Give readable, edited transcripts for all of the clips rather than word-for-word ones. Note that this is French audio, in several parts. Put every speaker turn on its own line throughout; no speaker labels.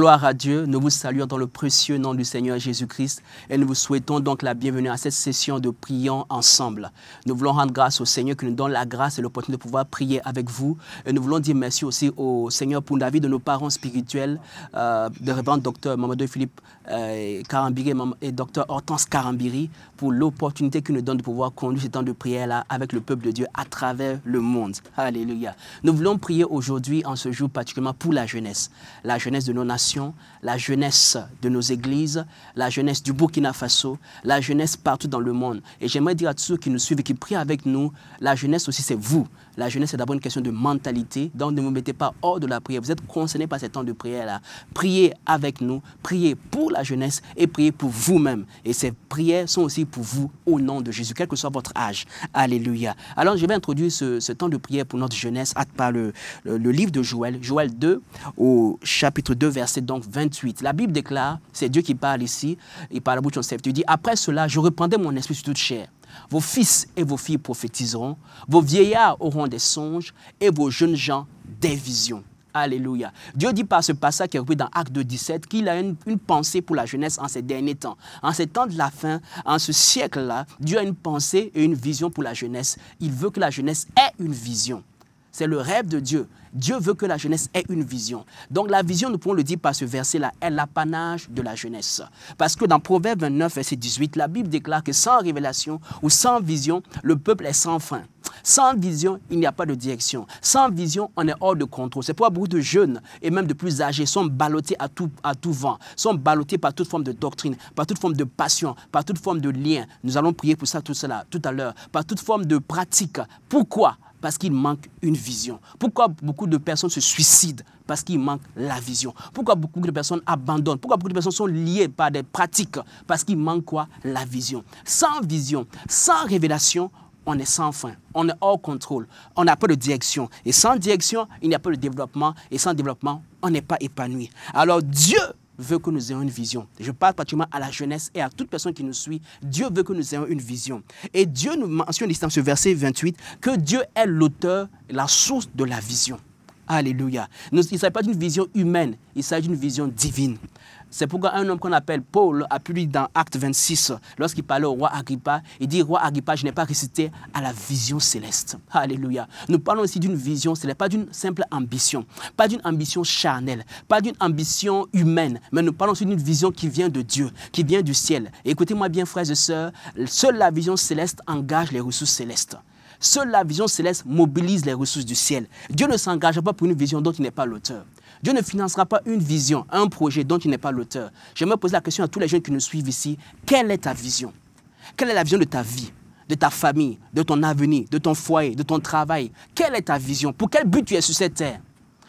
Gloire à Dieu, nous vous saluons dans le précieux nom du Seigneur Jésus-Christ et nous vous souhaitons donc la bienvenue à cette session de prions ensemble. Nous voulons rendre grâce au Seigneur qui nous donne la grâce et l'opportunité de pouvoir prier avec vous. Et nous voulons dire merci aussi au Seigneur pour la vie de nos parents spirituels, de révérend docteur Mamadou Philippe Karambiri et docteur Hortense Karambiri, pour l'opportunité qu'il nous donne de pouvoir conduire ce temps de prière-là avec le peuple de Dieu à travers le monde. Alléluia. Nous voulons prier aujourd'hui, en ce jour particulièrement, pour la jeunesse de nos nations, la jeunesse de nos églises, la jeunesse du Burkina Faso, la jeunesse partout dans le monde. Et j'aimerais dire à tous ceux qui nous suivent et qui prient avec nous, la jeunesse aussi c'est vous. La jeunesse c'est d'abord une question de mentalité, donc ne vous mettez pas hors de la prière. Vous êtes concernés par ce temps de prière-là. Priez avec nous, priez pour la jeunesse et priez pour vous-même. Et ces prières sont aussi pour vous au nom de Jésus, quel que soit votre âge. Alléluia. Alors je vais introduire ce temps de prière pour notre jeunesse par le livre de Joël, Joël 2, au chapitre 2, verset donc 28. La Bible déclare, c'est Dieu qui parle ici, il parle à bout de son serviteur. Il dit, après cela, je reprendrai mon esprit sur toute chair. Vos fils et vos filles prophétiseront, vos vieillards auront des songes et vos jeunes gens des visions. Alléluia. Dieu dit par ce passage qui est repris dans Acte 2:17 qu'il a une pensée pour la jeunesse en ces derniers temps. En ces temps de la fin, en ce siècle-là, Dieu a une pensée et une vision pour la jeunesse. Il veut que la jeunesse ait une vision. C'est le rêve de Dieu. Dieu veut que la jeunesse ait une vision. Donc la vision, nous pouvons le dire par ce verset-là, est l'apanage de la jeunesse. Parce que dans Proverbe 29, verset 18, la Bible déclare que sans révélation ou sans vision, le peuple est sans fin. Sans vision, il n'y a pas de direction. Sans vision, on est hors de contrôle. C'est pourquoi beaucoup de jeunes et même de plus âgés sont ballottés à tout vent, sont ballottés par toute forme de doctrine, par toute forme de passion, par toute forme de lien. Nous allons prier pour ça tout à l'heure, par toute forme de pratique. Pourquoi ? Parce qu'il manque une vision. Pourquoi beaucoup de personnes se suicident? Parce qu'il manque la vision. Pourquoi beaucoup de personnes abandonnent? Pourquoi beaucoup de personnes sont liées par des pratiques? Parce qu'il manque quoi? La vision. Sans vision, sans révélation, on est sans fin. On est hors contrôle. On n'a pas de direction. Et sans direction, il n'y a pas de développement. Et sans développement, on n'est pas épanoui. Alors Dieu veut que nous ayons une vision. Je parle particulièrement à la jeunesse et à toute personne qui nous suit. Dieu veut que nous ayons une vision. Et Dieu nous mentionne ici dans ce verset 28 que Dieu est l'auteur et la source de la vision. Alléluia. Il ne s'agit pas d'une vision humaine, il s'agit d'une vision divine. C'est pourquoi un homme qu'on appelle Paul a pu dire dans Acte 26, lorsqu'il parlait au roi Agrippa, il dit, roi Agrippa, je n'ai pas résisté à la vision céleste. Alléluia. Nous parlons aussi d'une vision, ce n'est pas d'une simple ambition, pas d'une ambition charnelle, pas d'une ambition humaine, mais nous parlons aussi d'une vision qui vient de Dieu, qui vient du ciel. Et écoutez-moi bien, frères et sœurs, seule la vision céleste engage les ressources célestes. Seule la vision céleste mobilise les ressources du ciel. Dieu ne s'engage pas pour une vision dont il n'est pas l'auteur. Dieu ne financera pas une vision, un projet dont il n'est pas l'auteur. J'aimerais poser la question à tous les jeunes qui nous suivent ici. Quelle est ta vision? Quelle est la vision de ta vie, de ta famille, de ton avenir, de ton foyer, de ton travail? Quelle est ta vision? Pour quel but tu es sur cette terre?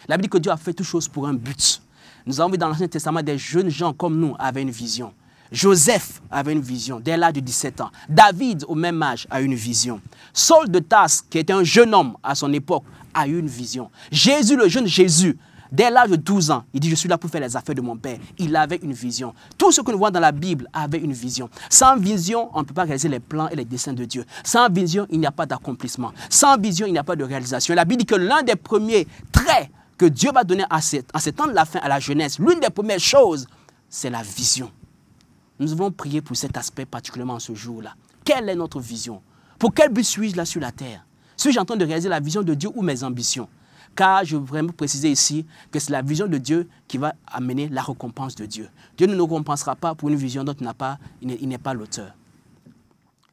La Bible dit que Dieu a fait toutes choses pour un but. Nous avons vu dans l'Ancien Testament des jeunes gens comme nous avaient une vision. Joseph avait une vision dès l'âge de 17 ans. David, au même âge, a une vision. Saul de Tarse, qui était un jeune homme à son époque, a eu une vision. Jésus, le jeune Jésus, dès l'âge de 12 ans, il dit « Je suis là pour faire les affaires de mon Père ». Il avait une vision. Tout ce que nous voyons dans la Bible avait une vision. Sans vision, on ne peut pas réaliser les plans et les desseins de Dieu. Sans vision, il n'y a pas d'accomplissement. Sans vision, il n'y a pas de réalisation. La Bible dit que l'un des premiers traits que Dieu va donner en ces temps de la fin à la jeunesse, l'une des premières choses, c'est la vision. Nous devons prier pour cet aspect particulièrement en ce jour-là. Quelle est notre vision? Pour quel but suis-je là sur la terre? Suis-je en train de réaliser la vision de Dieu ou mes ambitions? Car je voudrais préciser ici que c'est la vision de Dieu qui va amener la récompense de Dieu. Dieu ne nous récompensera pas pour une vision dont il n'est pas l'auteur.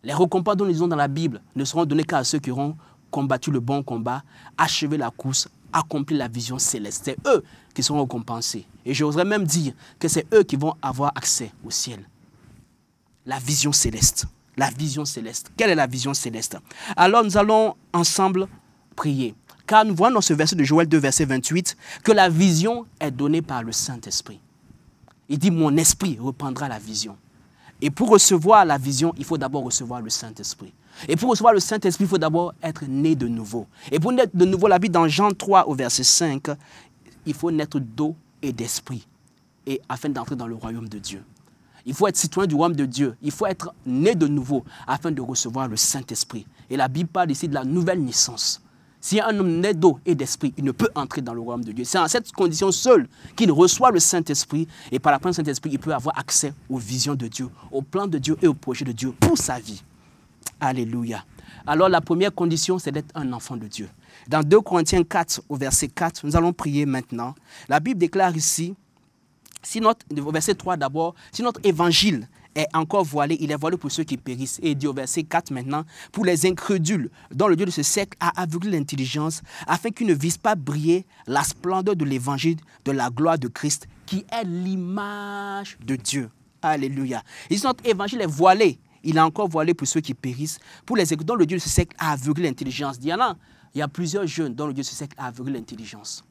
Les récompenses dont nous lisons dans la Bible ne seront données qu'à ceux qui auront combattu le bon combat, achevé la course, accompli la vision céleste. C'est eux qui seront récompensés. Et j'oserais même dire que c'est eux qui vont avoir accès au ciel. La vision céleste. La vision céleste. Quelle est la vision céleste? Alors nous allons ensemble prier. Car nous voyons dans ce verset de Joël 2, verset 28, que la vision est donnée par le Saint-Esprit. Il dit, mon esprit reprendra la vision. Et pour recevoir la vision, il faut d'abord recevoir le Saint-Esprit. Et pour recevoir le Saint-Esprit, il faut d'abord être né de nouveau. Et pour naître de nouveau, la Bible dans Jean 3, au verset 5, il faut naître d'eau et d'esprit, et afin d'entrer dans le royaume de Dieu. Il faut être citoyen du royaume de Dieu. Il faut être né de nouveau afin de recevoir le Saint-Esprit. Et la Bible parle ici de la nouvelle naissance Si un homme n'est d'eau et d'esprit, il ne peut entrer dans le royaume de Dieu. C'est en cette condition seule qu'il reçoit le Saint-Esprit. Et par la présence du Saint-Esprit, il peut avoir accès aux visions de Dieu, au plan de Dieu et au projet de Dieu pour sa vie. Alléluia. Alors la première condition, c'est d'être un enfant de Dieu. Dans 2 Corinthiens 4, au verset 4, nous allons prier maintenant. La Bible déclare ici, au verset 3 d'abord, si notre évangile est encore voilé, il est voilé pour ceux qui périssent. Et il dit au verset 4 maintenant, pour les incrédules, dont le Dieu de ce siècle a aveuglé l'intelligence, afin qu'ils ne visent pas briller la splendeur de l'évangile de la gloire de Christ, qui est l'image de Dieu. Alléluia. Ici, notre évangile est voilé. Il est encore voilé pour ceux qui périssent, pour les incrédules, dont le Dieu de ce siècle a aveuglé l'intelligence. Il y a plusieurs jeunes dont le Dieu de ce siècle a aveuglé l'intelligence.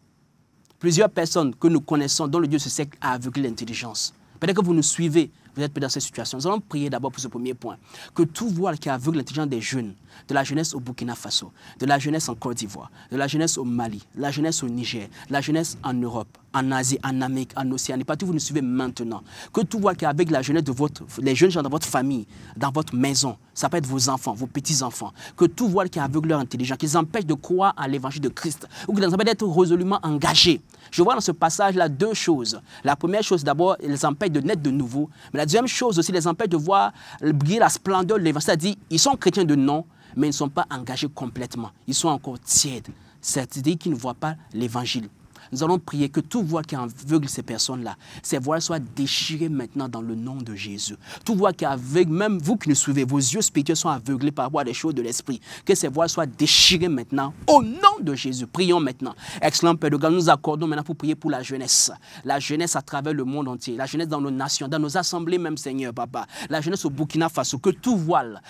Plusieurs personnes que nous connaissons dont le Dieu de ce siècle a aveuglé l'intelligence. Peut-être que vous nous suivez, vous êtes dans cette situation. Nous allons prier d'abord pour ce premier point. Que tout voile qui aveugle l'intelligence des jeunes, de la jeunesse au Burkina Faso, de la jeunesse en Côte d'Ivoire, de la jeunesse au Mali, de la jeunesse au Niger, de la jeunesse en Europe, en Asie, en Amérique, en Océanie, partout où vous nous suivez maintenant. Que tout voile qui aveugle la jeunesse de les jeunes gens dans votre famille, dans votre maison, ça peut être vos enfants, vos petits-enfants. Que tout voile qui aveugle leur intelligence, qui les empêche de croire à l'évangile de Christ, ou qui les empêche d'être résolument engagés. Je vois dans ce passage-là deux choses. La première chose, d'abord, ils les empêchent de naître de nouveau. Mais la deuxième chose aussi, les empêche de voir briller la splendeur de l'évangile. C'est-à-dire, ils sont chrétiens de nom, mais ils ne sont pas engagés complètement. Ils sont encore tièdes. C'est-à-dire qu'ils ne voient pas l'évangile. Nous allons prier que tout voile qui aveugle ces personnes-là, ces voiles soient déchirées maintenant dans le nom de Jésus. Tout voile qui aveugle, même vous qui nous suivez, vos yeux spirituels sont aveuglés par rapport à des choses de l'esprit. Que ces voiles soient déchirées maintenant au nom de Jésus. Prions maintenant. Excellent Père de grâce, nous accordons maintenant pour prier pour la jeunesse. La jeunesse à travers le monde entier. La jeunesse dans nos nations, dans nos assemblées même, Seigneur, Papa. La jeunesse au Burkina Faso. Que tout voile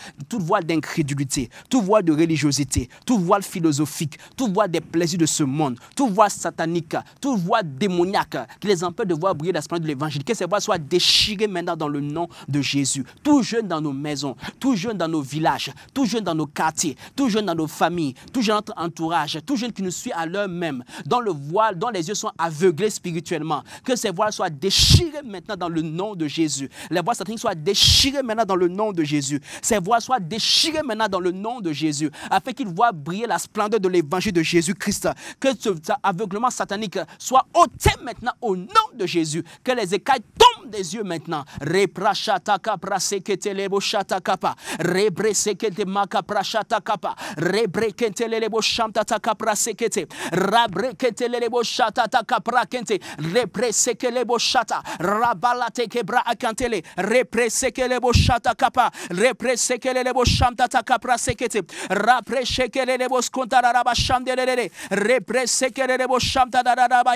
d'incrédulité, tout voile de religiosité, tout voile philosophique, tout voile des plaisirs de ce monde, tout voile satanique, toute voix démoniaque qui les empêche de voir briller la splendeur de l'évangile, que ces voix soient déchirées maintenant dans le nom de Jésus. Tout jeune dans nos maisons, tout jeune dans nos villages, tout jeune dans nos quartiers, tout jeune dans nos familles, tout jeune dans notre entourage, tout jeune qui nous suit à l'heure même, dont le voile, dont les yeux sont aveuglés spirituellement, que ces voiles soient déchirées maintenant dans le nom de Jésus. Les voiles sataniques soient déchirées maintenant dans le nom de Jésus. Ces voiles soient déchirées maintenant dans le nom de Jésus, afin qu'ils voient briller la splendeur de l'évangile de Jésus-Christ. Que ce aveuglement satanique soit ôté maintenant au nom de Jésus. Que les écailles tombent des yeux maintenant. Reprachata prasekete lebo shata kapa. Rebresekete maka prachata kapa. Rebrekete lebo shantata kapra sekete. Rabrekete lebo shata kapra kente. Rebreseke lebo shata. Rabalate kebra akantele. Rebreseke lebo shata kapa. Rebreseke lebo shantata kapra sekete. Rabresheke lebo skontara raba shandelele. Rebreseke lebo shantata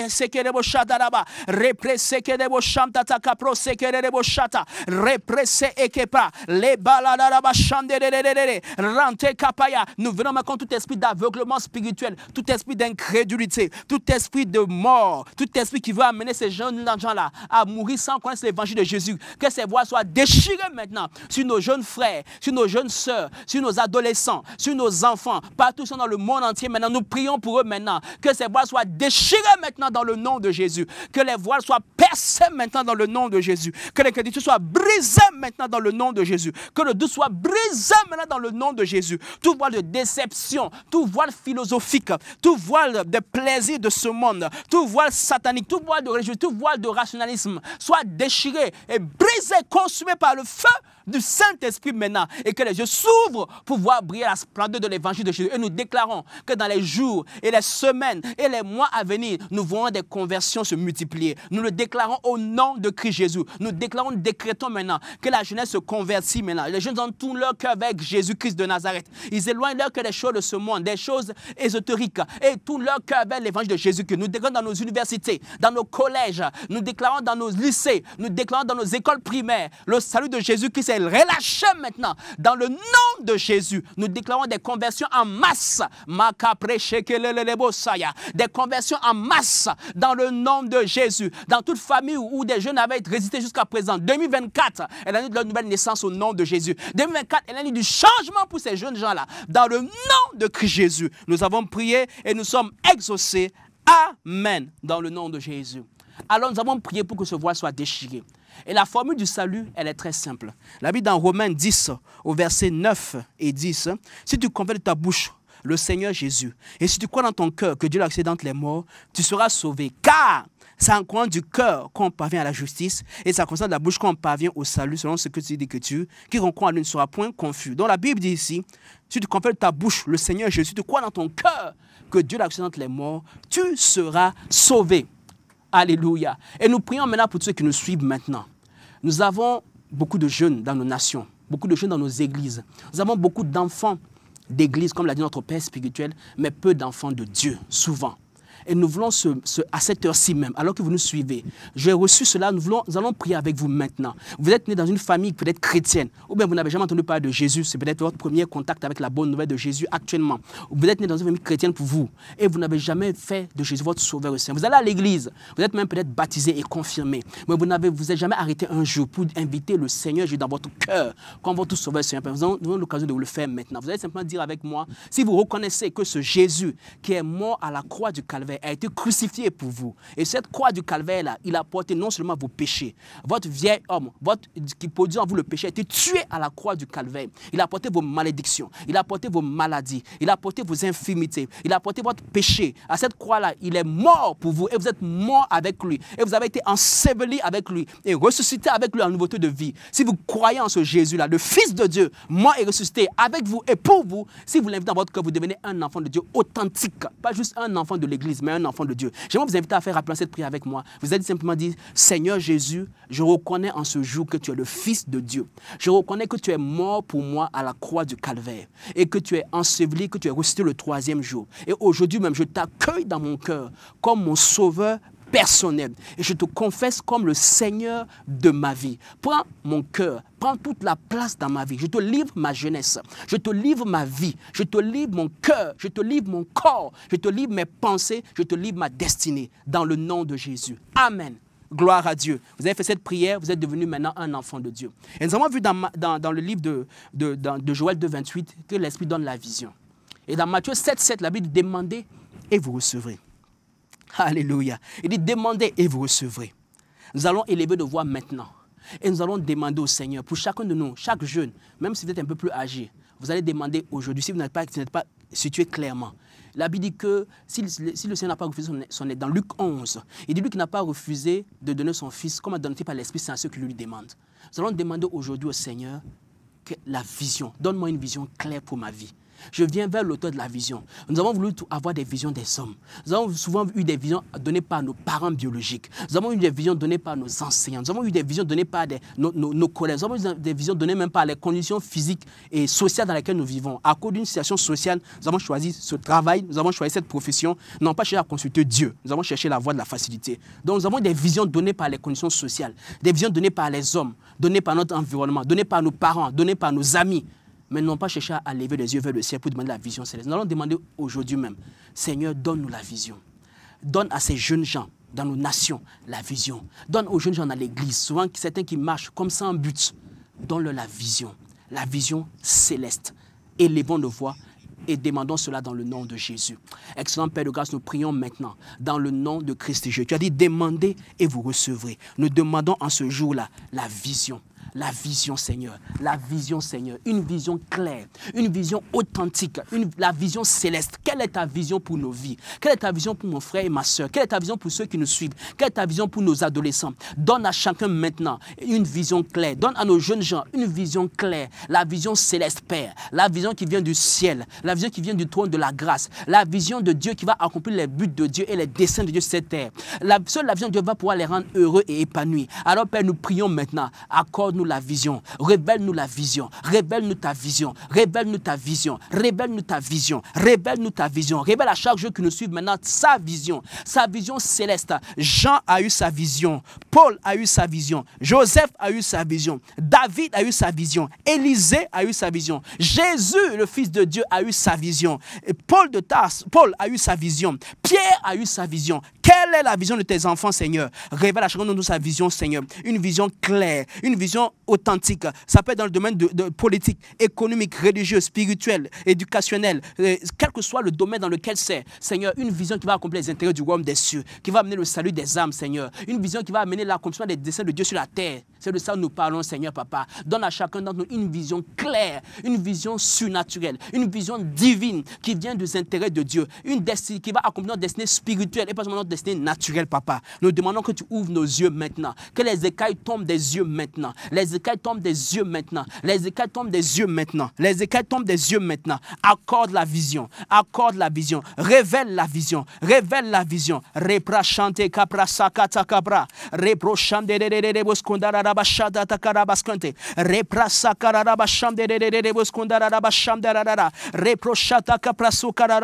sekerebo shadaraba represekerebo shamtata kapro sekerebo shata represe ekepa le baladaraba shanderere rante kapaya. Nous venons maintenant tout esprit d'aveuglement spirituel, tout esprit d'incrédulité, tout esprit de mort, tout esprit qui veut amener ces gens-là à mourir sans connaître l'évangile de Jésus. Que ces voix soient déchirées maintenant sur nos jeunes frères, sur nos jeunes sœurs, sur nos adolescents, sur nos enfants, partout dans le monde entier. Maintenant, nous prions pour eux maintenant. Que ces voix soient déchirées maintenant dans le nom de Jésus. Que les voiles soient percées maintenant dans le nom de Jésus. Que les crédits soient brisés maintenant dans le nom de Jésus. Que le doute soit brisé maintenant dans le nom de Jésus. Tout voile de déception, tout voile philosophique, tout voile de plaisir de ce monde, tout voile satanique, tout voile de religion, tout voile de rationalisme soit déchiré et brisé, consumé par le feu du Saint-Esprit maintenant, et que les yeux s'ouvrent pour voir briller la splendeur de l'évangile de Jésus. Et nous déclarons que dans les jours et les semaines et les mois à venir, nous voyons des conversions se multiplier. Nous le déclarons au nom de Christ Jésus. Nous déclarons, décrétons maintenant que la jeunesse se convertit maintenant. Les jeunes ont tout leur cœur avec Jésus-Christ de Nazareth. Ils éloignent leur cœur des choses de ce monde, des choses ésotériques, et tout leur cœur avec l'évangile de Jésus-Christ. Nous déclarons dans nos universités, dans nos collèges, nous déclarons dans nos lycées, nous déclarons dans nos écoles primaires, le salut de Jésus-Christ est relâché maintenant. Dans le nom de Jésus, nous déclarons des conversions en masse. Des conversions en masse dans le nom de Jésus. Dans toute famille où des jeunes avaient résisté jusqu'à présent. 2024 est l'année de leur nouvelle naissance au nom de Jésus. 2024 est l'année du changement pour ces jeunes gens-là. Dans le nom de Christ Jésus, nous avons prié et nous sommes exaucés. Amen. Dans le nom de Jésus. Alors nous avons prié pour que ce voile soit déchiré. Et la formule du salut, elle est très simple. La Bible dans Romains 10, au verset 9 et 10, si tu confesses de ta bouche le Seigneur Jésus, et si tu crois dans ton cœur que Dieu l'a ressuscité d'entre les morts, tu seras sauvé. Car c'est en croyant du cœur qu'on parvient à la justice, et c'est en croyant de la bouche qu'on parvient au salut, selon ce que tu dis d'Écriture. Quiconque croit en lui ne sera point confus. Donc la Bible dit ici, si tu confesses de ta bouche le Seigneur Jésus, si tu crois dans ton cœur que Dieu l'a ressuscité d'entre les morts, tu seras sauvé. Alléluia. Et nous prions maintenant pour tous ceux qui nous suivent maintenant. Nous avons beaucoup de jeunes dans nos nations, beaucoup de jeunes dans nos églises. Nous avons beaucoup d'enfants d'église, comme l'a dit notre Père spirituel, mais peu d'enfants de Dieu, souvent. Et nous voulons, à cette heure-ci même, alors que vous nous suivez, j'ai reçu cela, nous allons prier avec vous maintenant. Vous êtes né dans une famille peut-être chrétienne, ou bien vous n'avez jamais entendu parler de Jésus, c'est peut-être votre premier contact avec la bonne nouvelle de Jésus actuellement. Vous êtes né dans une famille chrétienne pour vous, et vous n'avez jamais fait de Jésus votre sauveur au Seigneur. Vous allez à l'église, vous êtes même peut-être baptisé et confirmé, mais vous n'êtes jamais arrêté un jour pour inviter le Seigneur Jésus dans votre cœur, comme votre sauveur Seigneur. Nous avons l'occasion de vous le faire maintenant. Vous allez simplement dire avec moi, si vous reconnaissez que ce Jésus qui est mort à la croix du Calvaire a été crucifié pour vous. Et cette croix du calvaire-là, il a porté non seulement vos péchés, votre vieil homme, qui produit en vous le péché, a été tué à la croix du calvaire. Il a porté vos malédictions, il a porté vos maladies, il a porté vos infirmités, il a porté votre péché. À cette croix-là, il est mort pour vous et vous êtes mort avec lui. Et vous avez été enseveli avec lui et ressuscité avec lui en nouveauté de vie. Si vous croyez en ce Jésus-là, le Fils de Dieu, mort et ressuscité avec vous et pour vous, si vous l'invitez dans votre cœur, vous devenez un enfant de Dieu authentique. Pas juste un enfant de l'église, mais un enfant de Dieu. J'aimerais vous inviter à faire rappeler cette prière avec moi. Vous allez simplement dire, Seigneur Jésus, je reconnais en ce jour que tu es le Fils de Dieu. Je reconnais que tu es mort pour moi à la croix du calvaire et que tu es enseveli, que tu es ressuscité le 3e jour. Et aujourd'hui même, je t'accueille dans mon cœur comme mon sauveur personnel. Et je te confesse comme le Seigneur de ma vie. Prends mon cœur, prends toute la place dans ma vie. Je te livre ma jeunesse, je te livre ma vie, je te livre mon cœur, je te livre mon corps, je te livre mes pensées, je te livre ma destinée. Dans le nom de Jésus. Amen. Gloire à Dieu. Vous avez fait cette prière, vous êtes devenu maintenant un enfant de Dieu. Et nous avons vu dans le livre de Joël 2,28 que l'Esprit donne la vision. Et dans Matthieu 7,7, la Bible dit, demandez et vous recevrez. Alléluia. Il dit, demandez et vous recevrez. Nous allons élever de voix maintenant. Et nous allons demander au Seigneur, pour chacun de nous, chaque jeune, même si vous êtes un peu plus âgé, vous allez demander aujourd'hui, si vous n'êtes pas situé clairement. La Bible dit que si le Seigneur n'a pas refusé son aide, dans Luc 11, il dit lui qui n'a pas refusé de donner son fils, comme a donné par l'Esprit, c'est à ceux qui lui demandent. Nous allons demander aujourd'hui au Seigneur que la vision, donne-moi une vision claire pour ma vie. Je viens vers l'auteur de la vision. Nous avons voulu avoir des visions des hommes. Nous avons souvent eu des visions données par nos parents biologiques. Nous avons eu des visions données par nos enseignants. Nous avons eu des visions données par nos collègues. Nous avons eu des visions données même par les conditions physiques et sociales dans lesquelles nous vivons. À cause d'une situation sociale, nous avons choisi ce travail, nous avons choisi cette profession. Nous n'avons pas cherché à consulter Dieu. Nous avons cherché la voie de la facilité. Donc nous avons des visions données par les conditions sociales, des visions données par les hommes, données par notre environnement, données par nos parents, données par nos amis. Mais n'ont pas cherché à lever les yeux vers le ciel pour demander la vision céleste. Nous allons demander aujourd'hui même, Seigneur, donne-nous la vision. Donne à ces jeunes gens dans nos nations la vision. Donne aux jeunes gens dans l'église, souvent certains qui marchent comme sans but. Donne-leur la vision céleste. Élevons nos voix et demandons cela dans le nom de Jésus. Excellent Père de grâce, nous prions maintenant dans le nom de Christ Jésus. Tu as dit, demandez et vous recevrez. Nous demandons en ce jour-là la vision. La vision, Seigneur. La vision, Seigneur. Une vision claire. Une vision authentique. La vision céleste. Quelle est ta vision pour nos vies? Quelle est ta vision pour mon frère et ma soeur? Quelle est ta vision pour ceux qui nous suivent? Quelle est ta vision pour nos adolescents? Donne à chacun maintenant une vision claire. Donne à nos jeunes gens une vision claire. La vision céleste, Père. La vision qui vient du ciel. La vision qui vient du trône de la grâce. La vision de Dieu qui va accomplir les buts de Dieu et les desseins de Dieu sur cette terre. Seule la vision de Dieu va pouvoir les rendre heureux et épanouis. Alors, Père, nous prions maintenant. Accorde-nous la vision, révèle-nous la vision, révèle-nous ta vision, révèle-nous ta vision, révèle-nous ta vision, révèle-nous ta vision, révèle à chaque jour qui nous suit maintenant sa vision céleste. Jean a eu sa vision, Paul a eu sa vision, Joseph a eu sa vision, David a eu sa vision, Élisée a eu sa vision, Jésus, le Fils de Dieu, a eu sa vision, et Paul a eu sa vision, Pierre a eu sa vision. Quelle est la vision de tes enfants, Seigneur? Révèle à chacun de nous sa vision, Seigneur. Une vision claire, une vision authentique. Ça peut être dans le domaine de politique, économique, religieux, spirituel, éducationnel, quel que soit le domaine dans lequel c'est. Seigneur, une vision qui va accomplir les intérêts du royaume des cieux, qui va amener le salut des âmes, Seigneur. Une vision qui va amener l'accomplissement des desseins de Dieu sur la terre. C'est de ça que nous parlons, Seigneur, Papa. Donne à chacun d'entre nous une vision claire, une vision surnaturelle, une vision divine qui vient des intérêts de Dieu, une destinée qui va accomplir notre destinée spirituelle et pas seulement notre destinée naturelle, Papa. Nous demandons que tu ouvres nos yeux maintenant, que les écailles tombent des yeux maintenant, les écailles tombent des yeux maintenant, les écailles tombent des yeux maintenant, les écailles tombent des yeux maintenant. Accorde la vision, révèle la vision, révèle la vision. Repra chante capra sakata cabra, repro chante de boskondara rabashada takarabaskante, repra sakara rabasham de boskondara rabasham repro chata capra sukara.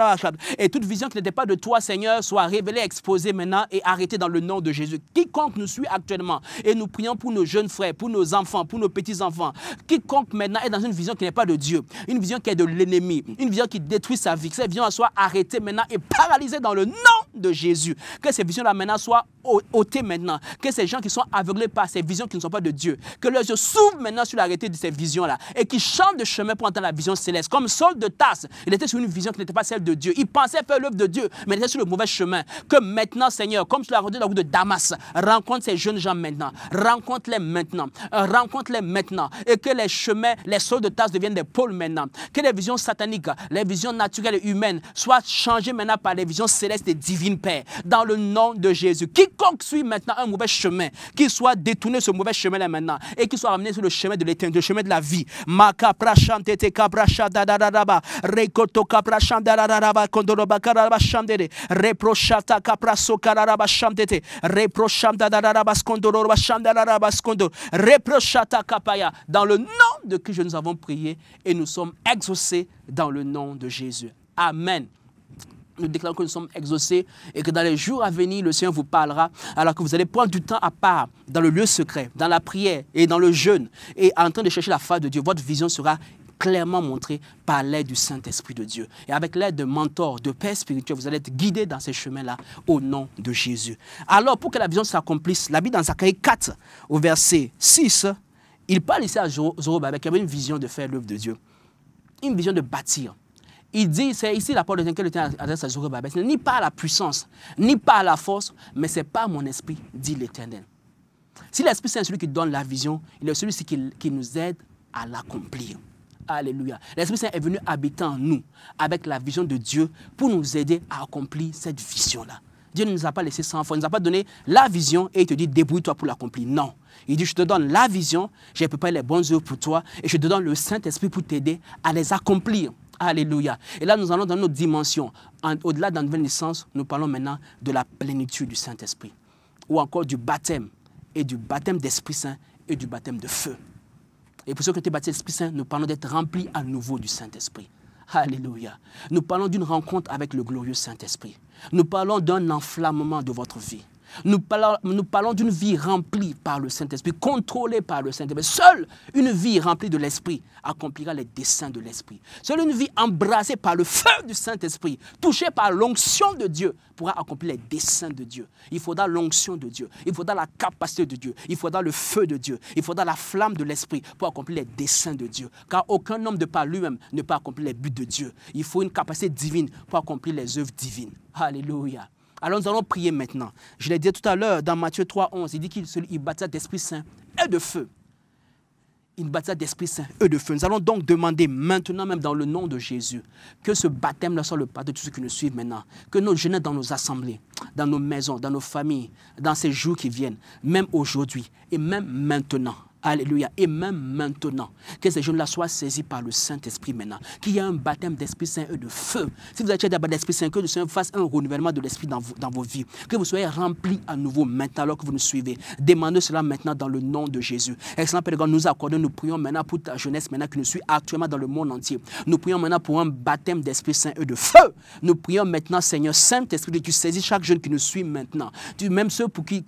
Et toute vision qui n'était pas de toi, Seigneur, soit révélée, exposée maintenant et arrêtée dans le nom de Jésus. Quiconque nous suit actuellement, et nous prions pour nos jeunes frères, pour nos enfants, pour nos petits-enfants, quiconque maintenant est dans une vision qui n'est pas de Dieu, une vision qui est de l'ennemi, une vision qui détruit sa vie, que cette vision soit arrêtée maintenant et paralysée dans le nom de Jésus. Que ces visions-là maintenant soient ôtées maintenant, que ces gens qui sont aveuglés par ces visions qui ne sont pas de Dieu, que leurs yeux s'ouvrent maintenant sur l'arrêté de ces visions-là et qu'ils changent de chemin pour entendre la vision céleste. Comme Saul de Tarse, il était sur une vision qui n'était pas celle de Dieu. Il pensait faire l'œuvre de Dieu, mais il était sur le mauvais chemin. Que maintenant, Seigneur, comme tu l'as redit dans la route de Damas, rencontre ces jeunes gens maintenant, rencontre-les maintenant, et que les chemins, les Sauls de Tarse deviennent des pôles maintenant. Que les visions sataniques, les visions naturelles et humaines soient changées maintenant par les visions célestes et divines, Père, dans le nom de Jésus. Quiconque suit maintenant un mauvais chemin, qu'il soit détourné ce mauvais chemin-là maintenant, et qu'il soit ramené sur le chemin de l'éternité, le chemin de la vie. Dans le nom de Christ, nous avons prié et nous sommes exaucés dans le nom de Jésus. Amen. Nous déclarons que nous sommes exaucés et que dans les jours à venir, le Seigneur vous parlera alors que vous allez prendre du temps à part dans le lieu secret, dans la prière et dans le jeûne et en train de chercher la face de Dieu. Votre vision sera clairement montrée par l'aide du Saint-Esprit de Dieu. Et avec l'aide de mentors, de pères spirituels, vous allez être guidés dans ces chemins-là au nom de Jésus. Alors, pour que la vision s'accomplisse, la Bible dans Zacharie 4, au verset 6, il parle ici à Zorobabel qui avait une vision de faire l'œuvre de Dieu, une vision de bâtir. Il dit, c'est ici la parole de Dieu qui adresse à Zorobabel, ni par la puissance, ni par la force, mais c'est par mon esprit, dit l'Éternel. Si l'Esprit Saint est celui qui donne la vision, il est celui qui nous aide à l'accomplir. Alléluia. L'Esprit Saint est venu habiter en nous avec la vision de Dieu pour nous aider à accomplir cette vision-là. Dieu ne nous a pas laissé sans foi, il ne nous a pas donné la vision et il te dit débrouille-toi pour l'accomplir. Non. Il dit je te donne la vision, j'ai préparé les bonnes œuvres pour toi et je te donne le Saint-Esprit pour t'aider à les accomplir. Alléluia. Et là, nous allons dans notre dimension. Au-delà de la nouvelle naissance, nous parlons maintenant de la plénitude du Saint-Esprit. Ou encore du baptême. Et du baptême d'Esprit Saint et du baptême de feu. Et pour ceux qui ont été baptisés d'Esprit Saint, nous parlons d'être remplis à nouveau du Saint-Esprit. Alléluia. Nous parlons d'une rencontre avec le glorieux Saint-Esprit. Nous parlons d'un enflammement de votre vie. Nous parlons d'une vie remplie par le Saint-Esprit, contrôlée par le Saint-Esprit. Seule une vie remplie de l'Esprit accomplira les desseins de l'Esprit. Seule une vie embrassée par le feu du Saint-Esprit, touchée par l'onction de Dieu, pourra accomplir les desseins de Dieu. Il faudra l'onction de Dieu, il faudra la capacité de Dieu, il faudra le feu de Dieu, il faudra la flamme de l'Esprit pour accomplir les desseins de Dieu. Car aucun homme de par lui-même ne peut accomplir les buts de Dieu. Il faut une capacité divine pour accomplir les œuvres divines. Alléluia. Alors nous allons prier maintenant. Je l'ai dit tout à l'heure dans Matthieu 3,11, il dit qu'il baptisa d'Esprit Saint et de feu. Il baptisa d'Esprit Saint et de feu. Nous allons donc demander maintenant, même dans le nom de Jésus, que ce baptême-là soit le pas de tous ceux qui nous suivent maintenant. Que nos jeunes dans nos assemblées, dans nos maisons, dans nos familles, dans ces jours qui viennent, même aujourd'hui et même maintenant. Alléluia. Et même maintenant, que ces jeunes-là soient saisis par le Saint-Esprit maintenant. Qu'il y ait un baptême d'Esprit Saint et de feu. Si vous êtes déjà baptisé d'Esprit Saint, que le Seigneur fasse un renouvellement de l'Esprit dans vos vies. Que vous soyez remplis à nouveau maintenant alors que vous nous suivez. Demandez cela maintenant dans le nom de Jésus. Excellent Père, nous accordons, nous prions maintenant pour ta jeunesse maintenant qui nous suit actuellement dans le monde entier. Nous prions maintenant pour un baptême d'Esprit Saint et de feu. Nous prions maintenant, Seigneur, Saint-Esprit, que tu saisis chaque jeune qui nous suit maintenant. Même ceux pour qui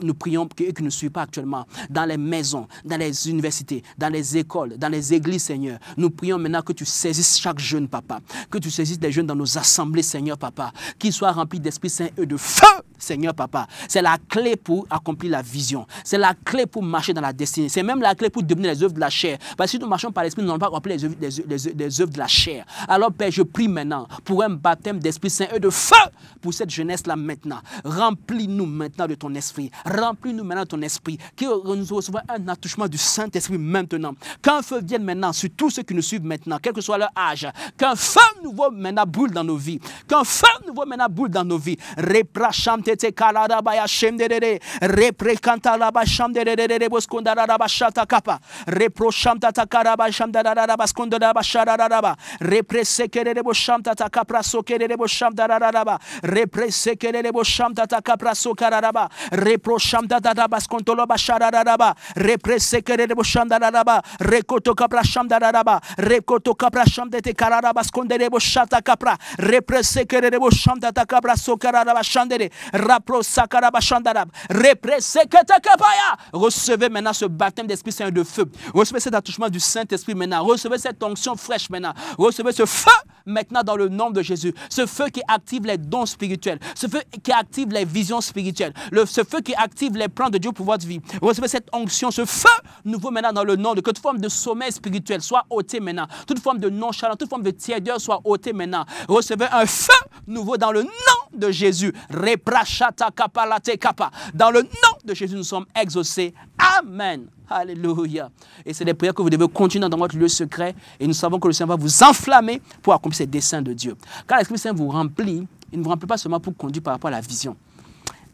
nous prions qui ne suivent pas actuellement, dans les maisons, dans les universités, dans les écoles, dans les églises, Seigneur. Nous prions maintenant que tu saisisses chaque jeune, Papa. Que tu saisisses des jeunes dans nos assemblées, Seigneur, Papa. Qu'ils soient remplis d'Esprit Saint et de feu Seigneur Papa. C'est la clé pour accomplir la vision. C'est la clé pour marcher dans la destinée. C'est même la clé pour devenir les œuvres de la chair. Parce que si nous marchons par l'esprit, nous n'allons pas accomplir les œuvres de la chair. Alors Père, je prie maintenant pour un baptême d'Esprit Saint et de feu pour cette jeunesse-là maintenant. Remplis-nous maintenant de ton esprit. Remplis-nous maintenant de ton esprit. Que nous recevons un attouchement du Saint-Esprit maintenant. Qu'un feu vienne maintenant sur tous ceux qui nous suivent maintenant, quel que soit leur âge. Qu'un feu nouveau maintenant brûle dans nos vies. Qu'un feu nouveau maintenant brûle dans nos vies. Reprachamtete kaladabaya shemdere. Reprekantala shamdere boskondara bashata kapa. Reprochamta takaraba shamdara baskondara bashara. Represekere boshamta takapra sokere boshamdara. Represekere boshamta takapra sokaraba. Reprochamta tabascontolo bashara. Represekere boshamdara. Rekoto kapra shamdara. Rekoto kapra shamdete karaba skondere boshata kapra. Represekere boshamta takapra sokaraba shandere. Rapro sakaraba shandara. Represekete kapaya. Recevez maintenant ce baptême d'Esprit Saint de feu. Recevez cet attouchement du Saint-Esprit maintenant. Recevez cette onction fraîche maintenant. Recevez ce feu maintenant dans le nom de Jésus. Ce feu qui active les dons spirituels. Ce feu qui active les visions spirituelles. Ce feu qui active les plans de Dieu pour votre vie. Recevez cette onction, ce feu nouveau maintenant dans le nom de que toute forme de sommeil spirituel soit ôtée maintenant. Toute forme de nonchalance, toute forme de tiédeur soit ôtée maintenant. Recevez un feu nouveau dans le nom de Jésus. Reprachata kapalate kapa. Dans le nom de Jésus, nous sommes exaucés. Amen. Alléluia. Et c'est des prières que vous devez continuer dans votre lieu secret. Et nous savons que le Seigneur va vous enflammer pour accomplir ces desseins de Dieu. Quand l'Esprit Saint vous remplit, il ne vous remplit pas seulement pour conduire par rapport à la vision.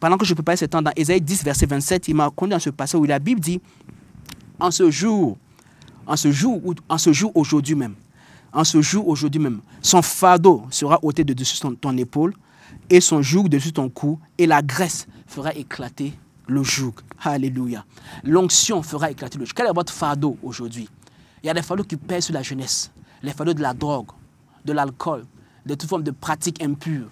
Pendant que je préparais ce temps dans Ésaïe 10, verset 27, il m'a conduit dans ce passage où la Bible dit, en ce jour aujourd'hui même, son fardeau sera ôté de dessus ton épaule et son joug dessus ton cou et la graisse fera éclater le joug. Alléluia. L'onction fera éclater le joug. Quel est votre fardeau aujourd'hui? Il y a des fardeaux qui pèsent sur la jeunesse. Les fardeaux de la drogue, de l'alcool, de toute forme de pratique impure,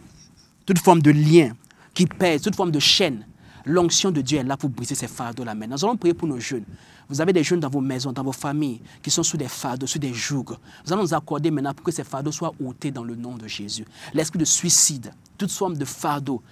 toute forme de lien qui pèse, toute forme de chaîne. L'onction de Dieu est là pour briser ces fardeaux-là maintenant. Nous allons prier pour nos jeunes. Vous avez des jeunes dans vos maisons, dans vos familles, qui sont sous des fardeaux, sous des jougs. Nous allons nous accorder maintenant pour que ces fardeaux soient ôtés dans le nom de Jésus. L'esprit de suicide, toute forme de fardeau,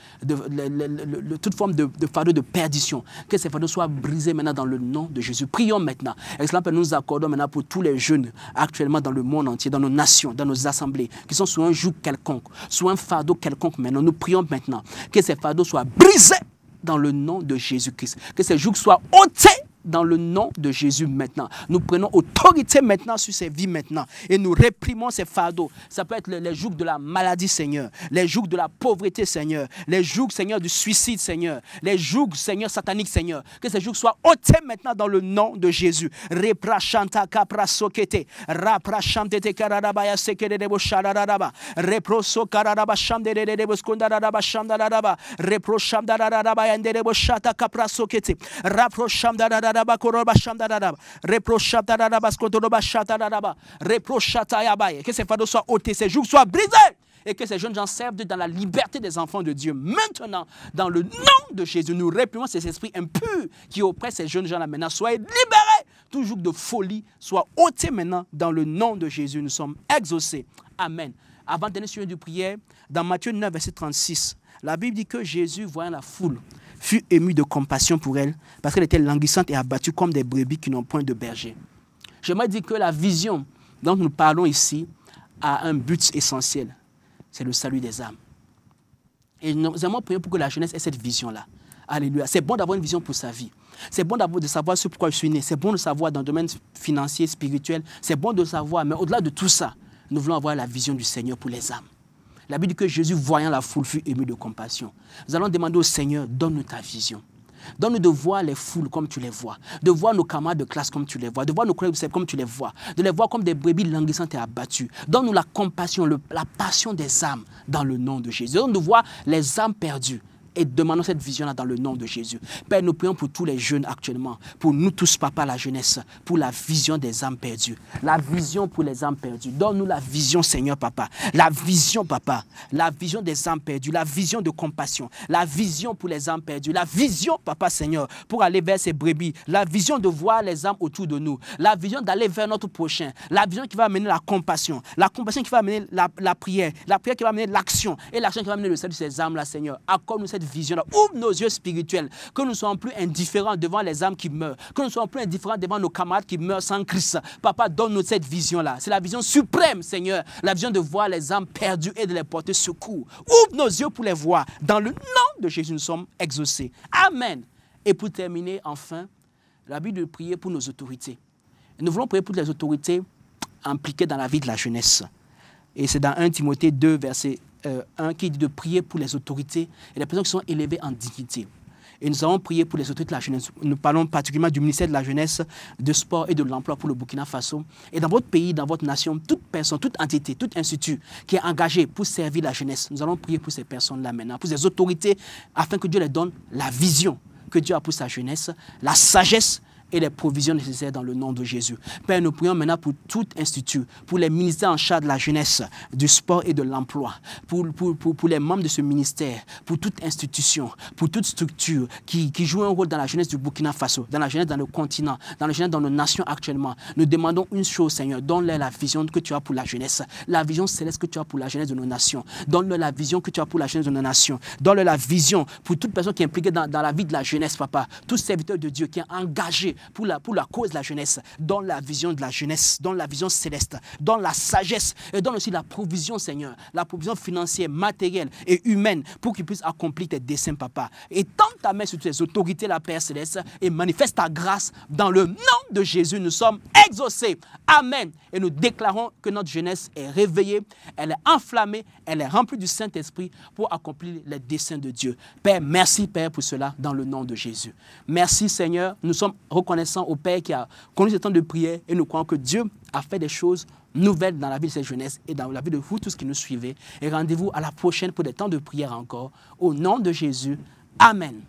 toute forme de fardeau de perdition, que ces fardeaux soient brisés maintenant dans le nom de Jésus. Prions maintenant. Exemple, nous nous accordons maintenant pour tous les jeunes actuellement dans le monde entier, dans nos nations, dans nos assemblées, qui sont sous un joug quelconque, sous un fardeau quelconque maintenant. Nous prions maintenant que ces fardeaux soient brisés dans le nom de Jésus-Christ. Que ces jougs soient ôtés dans le nom de Jésus maintenant. Nous prenons autorité maintenant sur ces vies maintenant et nous réprimons ces fardeaux. Ça peut être les jougs de la maladie, Seigneur, les jougs de la pauvreté, Seigneur, les jougs, Seigneur, du suicide, Seigneur, les jougs, Seigneur, sataniques, Seigneur. Que ces jougs soient ôtés maintenant dans le nom de Jésus. Reprachanta kapra sokete, raprachantete karadabaya sekedebo sharadaba, reproso karadaba shamdedebo skondaraba shamdaraba, reprochamdaraba yanderebo shata kapra sokete, raprochamdaraba que ces fardeaux soient ôtés, ces jougs soient brisés et que ces jeunes gens servent dans la liberté des enfants de Dieu. Maintenant, dans le nom de Jésus, nous réprimons ces esprits impurs qui oppressent ces jeunes gens-là maintenant. Soyez libérés. Tout joug de folie soit ôté maintenant dans le nom de Jésus. Nous sommes exaucés. Amen. Avant de donner sur une prière, dans Matthieu 9, verset 36, la Bible dit que Jésus, voyant la foule, fut ému de compassion pour elle, parce qu'elle était languissante et abattue comme des brebis qui n'ont point de berger. J'aimerais dire que la vision dont nous parlons ici a un but essentiel, c'est le salut des âmes. Et nous aimons prier pour que la jeunesse ait cette vision-là. Alléluia. C'est bon d'avoir une vision pour sa vie. C'est bon de savoir ce pourquoi je suis né. C'est bon de savoir dans le domaine financier, spirituel. C'est bon de savoir, mais au-delà de tout ça, nous voulons avoir la vision du Seigneur pour les âmes. La Bible dit que Jésus, voyant la foule, fut ému de compassion. Nous allons demander au Seigneur, donne-nous ta vision. Donne-nous de voir les foules comme tu les vois, de voir nos camarades de classe comme tu les vois, de voir nos collègues comme tu les vois, de les voir comme des brebis languissantes et abattues. Donne-nous la compassion, la passion des âmes dans le nom de Jésus. Donne-nous de voir les âmes perdues. Et demandons cette vision-là dans le nom de Jésus. Père, nous prions pour tous les jeunes actuellement, pour nous tous, papa, la jeunesse, pour la vision des âmes perdues. La vision pour les âmes perdues. Donne-nous la vision, Seigneur, papa. La vision, papa. La vision des âmes perdues. La vision de compassion. La vision pour les âmes perdues. La vision, papa, Seigneur, pour aller vers ces brebis. La vision de voir les âmes autour de nous. La vision d'aller vers notre prochain. La vision qui va amener la compassion. La compassion qui va amener la prière. La prière qui va amener l'action. Et l'action qui va amener le salut de ces âmes-là, Seigneur. Accorde-nous cette cette vision-là. Ouvre nos yeux spirituels, que nous ne soyons plus indifférents devant les âmes qui meurent, que nous ne soyons plus indifférents devant nos camarades qui meurent sans Christ. Papa, donne-nous cette vision-là. C'est la vision suprême, Seigneur, la vision de voir les âmes perdues et de les porter secours. Ouvre nos yeux pour les voir. Dans le nom de Jésus, nous sommes exaucés. Amen. Et pour terminer, enfin, la Bible de prier pour nos autorités. Et nous voulons prier pour les autorités impliquées dans la vie de la jeunesse. Et c'est dans 1 Timothée 2, verset 1, qui dit de prier pour les autorités et les personnes qui sont élevées en dignité. Et nous avons prié pour les autorités de la jeunesse. Nous parlons particulièrement du ministère de la jeunesse, de sport et de l'emploi pour le Burkina Faso. Et dans votre pays, dans votre nation, toute personne, toute entité, tout institut qui est engagé pour servir la jeunesse, nous allons prier pour ces personnes-là maintenant, pour ces autorités, afin que Dieu les donne la vision que Dieu a pour sa jeunesse, la sagesse et les provisions nécessaires dans le nom de Jésus. Père, nous prions maintenant pour tout institut, pour les ministères en charge de la jeunesse, du sport et de l'emploi, pour les membres de ce ministère, pour toute institution, pour toute structure qui joue un rôle dans la jeunesse du Burkina Faso, dans la jeunesse dans le continent, dans la jeunesse dans nos nations actuellement. Nous demandons une chose, Seigneur, donne-leur la vision que tu as pour la jeunesse, la vision céleste que tu as pour la jeunesse de nos nations. Donne-leur la vision que tu as pour la jeunesse de nos nations. Donne-leur la vision pour toute personne qui est impliquée dans la vie de la jeunesse, Papa. Tout serviteur de Dieu qui est engagé pour la cause de la jeunesse, donne la vision de la jeunesse, donne la vision céleste, donne la sagesse et donne aussi la provision, Seigneur, la provision financière, matérielle et humaine pour qu'ils puissent accomplir tes desseins, Papa. Et tends ta main sur toutes les autorités, la Père céleste, et manifeste ta grâce dans le nom de Jésus. Nous sommes exaucés. Amen. Et nous déclarons que notre jeunesse est réveillée, elle est enflammée, elle est remplie du Saint-Esprit pour accomplir les desseins de Dieu. Père, merci, Père, pour cela dans le nom de Jésus. Merci, Seigneur. Nous sommes reconnaissants au Père qui a conduit ce temps de prière et nous croyons que Dieu a fait des choses nouvelles dans la vie de cette jeunesse et dans la vie de vous tous qui nous suivez. Et rendez-vous à la prochaine pour des temps de prière encore. Au nom de Jésus. Amen.